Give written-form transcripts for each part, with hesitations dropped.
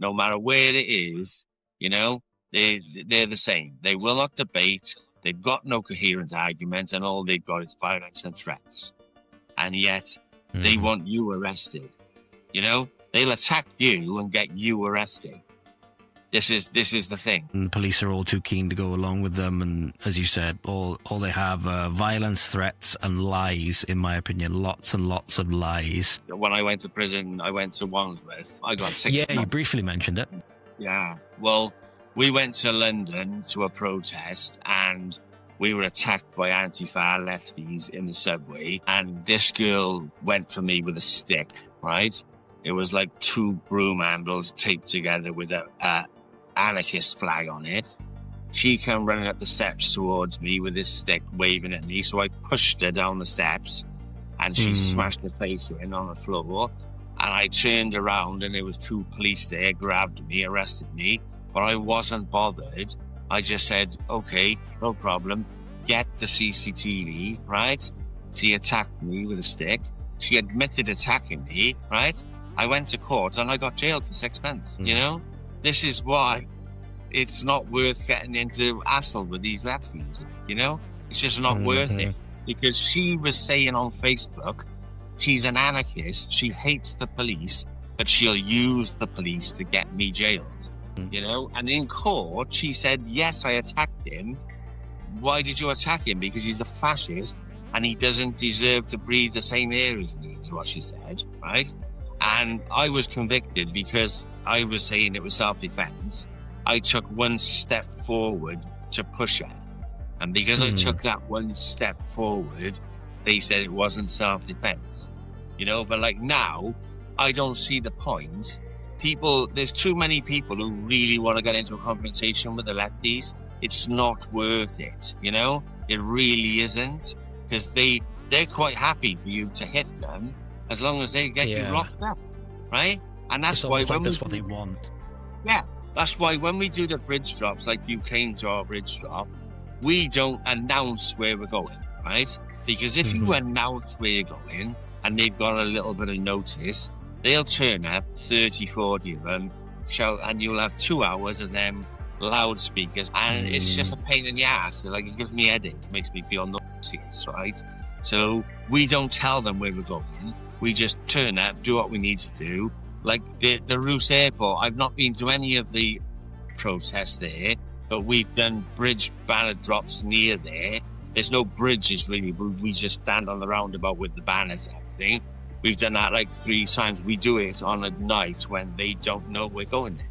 no matter where it is, they're the same. They will not debate. They've got no coherent argument, and all they've got is violence and threats. And yet, they want you arrested. They'll attack you and get you arrested. This is the thing. And the police are all too keen to go along with them, and as you said, all they have are violence, threats, and lies. In my opinion, lots and lots of lies. When I went to prison, I went to Wandsworth. I got 6 months. Yeah, you briefly mentioned it. Yeah. Well, we went to London to a protest, and we were attacked by ANTIFA lefties in the subway, and this girl went for me with a stick. Right? It was like 2 broom handles taped together with a anarchist flag on it. She came running up the steps towards me with this stick waving at me, so I pushed her down the steps and she smashed her face in on the floor, and I turned around and there was 2 police there, grabbed me, arrested me, but I wasn't bothered. I just said, okay, no problem, get the CCTV, right? She attacked me with a stick. She admitted attacking me, right? I went to court and I got jailed for 6 months, This is why it's not worth getting into hassle with these lefties, It's just not worth it. Because she was saying on Facebook, she's an anarchist, she hates the police, but she'll use the police to get me jailed, And in court, she said, yes, I attacked him. Why did you attack him? Because he's a fascist and he doesn't deserve to breathe the same air as me, is what she said, right? And I was convicted because I was saying it was self-defense. I took 1 step forward to push her. And because I took that 1 step forward, they said it wasn't self-defense. But like now, I don't see the point. There's too many people who really want to get into a confrontation with the lefties. It's not worth it, It really isn't. Because they're quite happy for you to hit them as long as they get you locked up, right? And that's why that's what they want. Yeah, that's why when we do the bridge drops, like you came to our bridge drop, we don't announce where we're going, right? Because if you announce where you're going and they've got a little bit of notice, they'll turn up, 30, 40 of them, shout, and you'll have 2 hours of them loudspeakers, and it's just a pain in the ass. Like, it gives me a headache, makes me feel nauseous, right? So we don't tell them where we're going. We just turn up, do what we need to do. Like the Roos Airport, I've not been to any of the protests there, but we've done bridge banner drops near there. There's no bridges really, but we just stand on the roundabout with the banners and everything. We've done that like 3 times. We do it on a night when they don't know we're going there.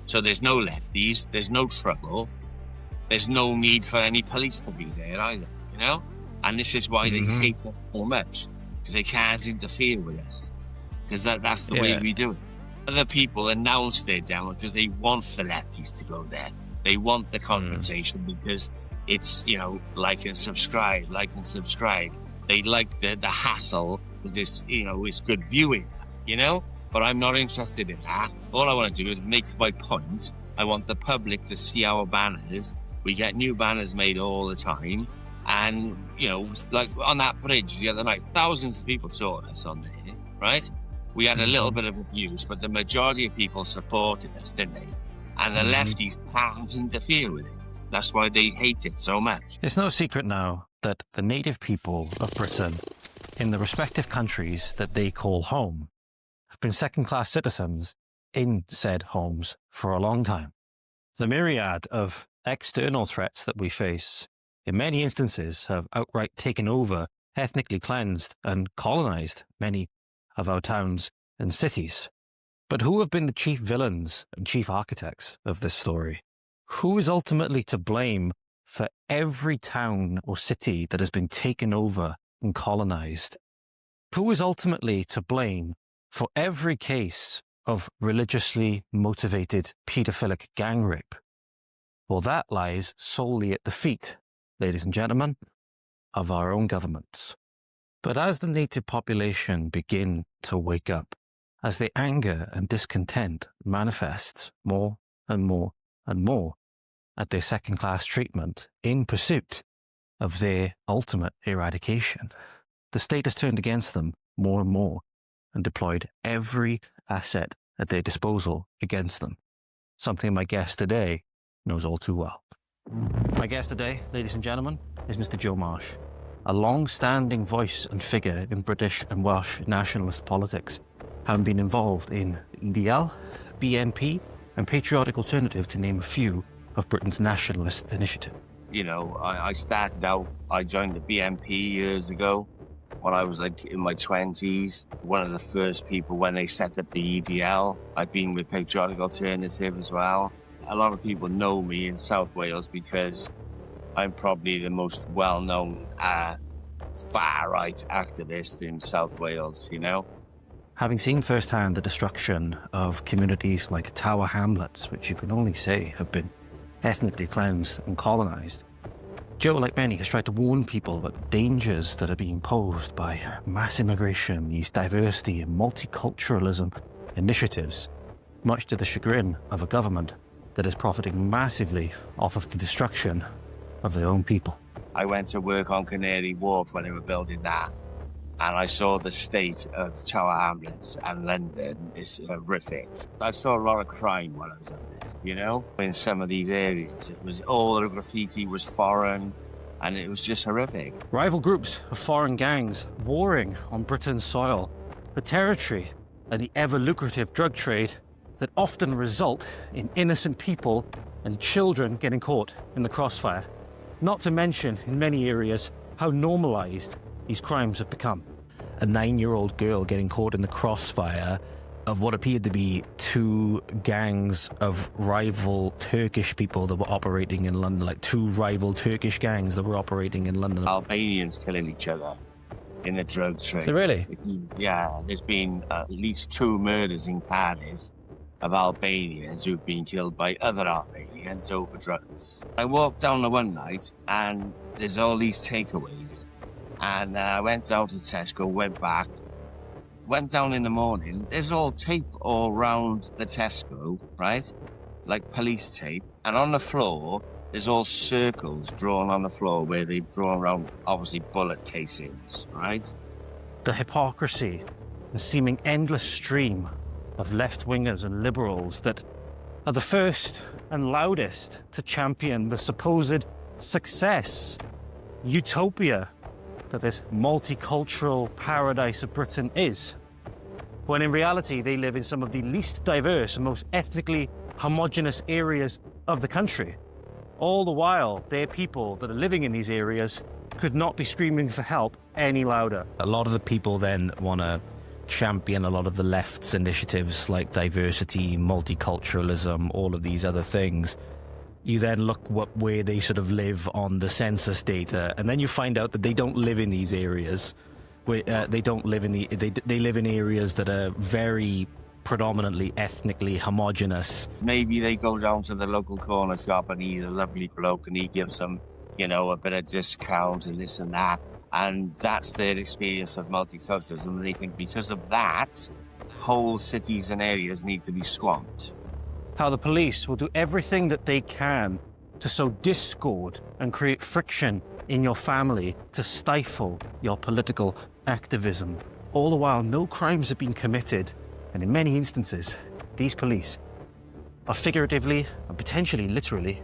So there's no lefties, there's no trouble, there's no need for any police to be there either, And this is why they hate us so much, because they can't interfere with us, because that's the way we do it. Other people announce their down because they want the lefties to go there. They want the confrontation because it's, like and subscribe. They like the hassle because it's good viewing, But I'm not interested in that. All I want to do is make my point. I want the public to see our banners. We get new banners made all the time. And, like on that bridge the other night, thousands of people saw us on there, right? We had a little bit of abuse, but the majority of people supported us, didn't they? And the lefties can't interfere with it. That's why they hate it so much. It's no secret now that the native people of Britain, in the respective countries that they call home, have been second-class citizens in said homes for a long time. The myriad of external threats that we face, in many instances, have outright taken over, ethnically cleansed, and colonized many of our towns and cities. But who have been the chief villains and chief architects of this story? Who is ultimately to blame for every town or city that has been taken over and colonized? Who is ultimately to blame for every case of religiously motivated paedophilic gang rape? Well, that lies solely at the feet, ladies and gentlemen, of our own governments. But as the native population begin to wake up, as the anger and discontent manifests more and more and more at their second-class treatment in pursuit of their ultimate eradication, the state has turned against them more and more and deployed every asset at their disposal against them, something my guest today knows all too well. My guest today, ladies and gentlemen, is Mr. Joe Marsh, a long-standing voice and figure in British and Welsh nationalist politics, having been involved in EDL, BNP, and Patriotic Alternative, to name a few of Britain's nationalist initiatives. You know, I started out, I joined the BMP years ago when I was like in my 20s. One of the first people when they set up the EDL. I've been with Patriotic Alternative as well. A lot of people know me in South Wales because I'm probably the most well-known far-right activist in South Wales, you know. Having seen firsthand the destruction of communities like Tower Hamlets, which you can only say have been ethnically cleansed and colonised, Joe, like many, has tried to warn people about the dangers that are being posed by mass immigration, these diversity and multiculturalism initiatives, much to the chagrin of a government that is profiting massively off of the destruction of their own people. I went to work on Canary Wharf when they were building that, and I saw the state of Tower Hamlets and London is horrific. I saw a lot of crime while I was up there, you know? In some of these areas, it was all the graffiti was foreign, and it was just horrific. Rival groups of foreign gangs warring on Britain's soil for territory and the ever-lucrative drug trade that often result in innocent people and children getting caught in the crossfire. Not to mention, in many areas, how normalised these crimes have become. A 9-year-old girl getting caught in the crossfire of what appeared to be two gangs of rival Turkish people that were operating in London, like two rival Turkish gangs that were operating in London. Albanians killing each other in the drug trade. So really? Yeah, there's been at least 2 murders in Cardiff of Albanians who've been killed by other Albanians over drugs. I walked down the one night and there's all these takeaways. And I went down to Tesco, went back, went down in the morning. There's all tape all around the Tesco, right? Like police tape. And on the floor, there's all circles drawn on the floor where they've drawn around, obviously, bullet casings, right? The hypocrisy, the seeming endless stream of left-wingers and liberals that are the first and loudest to champion the supposed success, utopia, that this multicultural paradise of Britain is, when in reality they live in some of the least diverse and most ethnically homogenous areas of the country. All the while, their people that are living in these areas could not be screaming for help any louder. A lot of the people then want to champion a lot of the left's initiatives like diversity, multiculturalism, all of these other things. You then look where they sort of live on the census data, and then you find out that they don't live in these areas. Where they don't live in they live in areas that are very predominantly ethnically homogenous. Maybe they go down to the local corner shop and he's a lovely bloke and he gives them, you know, a bit of discount and this and that. And that's their experience of multiculturalism. And they think because of that, whole cities and areas need to be swamped. How the police will do everything that they can to sow discord and create friction in your family to stifle your political activism. All the while, no crimes have been committed, and in many instances, these police are figuratively and potentially literally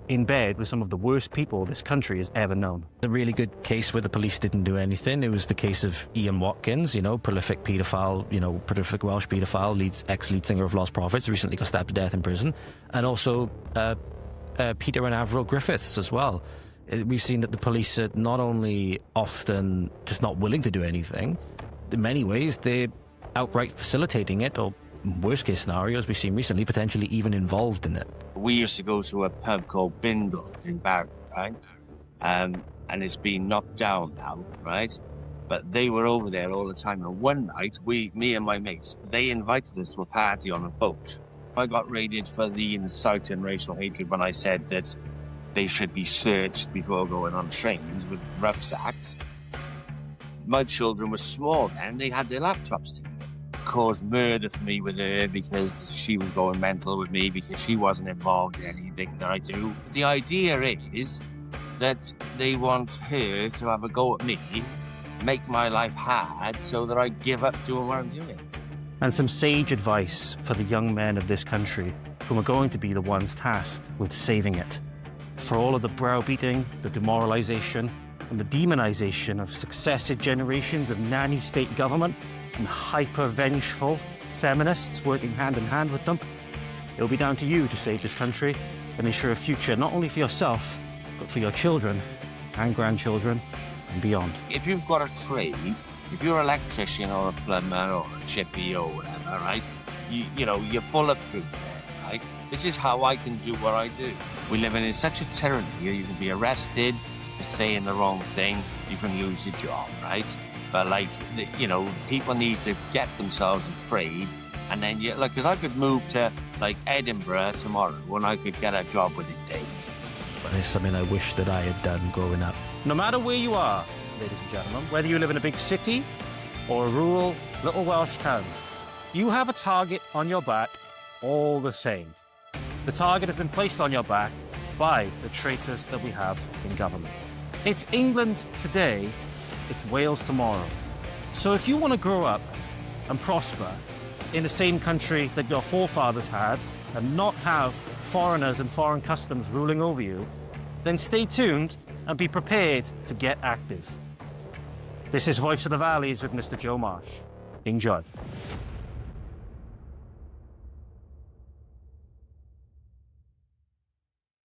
in bed with some of the worst people this country has ever known. A really good case where the police didn't do anything, it was the case of Ian Watkins, you know, prolific paedophile, you know, prolific Welsh paedophile, ex-lead singer of Lost Prophets, recently got stabbed to death in prison, and also Peter and Avril Griffiths as well. We've seen that the police are not only often just not willing to do anything, in many ways they're outright facilitating it, or worst case scenario, as we've seen recently, potentially even involved in it. We used to go to a pub called Bindle in Barry, right? And it's been knocked down now, right? But they were over there all the time. And one night, me and my mates, they invited us to a party on a boat. I got raided for the incite and racial hatred when I said that they should be searched before going on trains with rucksacks. My children were small then, they had their laptops together. Caused murder for me with her because she was going mental with me because she wasn't involved in anything that I do. The idea is that they want her to have a go at me, make my life hard so that I give up doing what I'm doing. and some sage advice for the young men of this country who are going to be the ones tasked with saving it. For all of the browbeating, the demoralization, and the demonization of successive generations of nanny state government and hyper-vengeful feminists working hand in hand with them, it'll be down to you to save this country and ensure a future not only for yourself, but for your children and grandchildren and beyond. If you've got a trade, if you're an electrician or a plumber or a chippy or whatever, right, you're bulletproof there, right? This is how I can do what I do. We live in such a tyranny here. You can be arrested for saying the wrong thing. You can lose your job, right? But people need to get themselves a trade, and then because I could move to Edinburgh tomorrow when I could get a job within days. But it's something I wish that I had done growing up. No matter where you are, ladies and gentlemen, whether you live in a big city or a rural little Welsh town, you have a target on your back all the same. The target has been placed on your back by the traitors that we have in government. It's England today, it's Wales tomorrow. So if you want to grow up and prosper in the same country that your forefathers had and not have foreigners and foreign customs ruling over you, then stay tuned and be prepared to get active. This is Voice of the Valleys with Mr. Joe Marsh. Enjoy.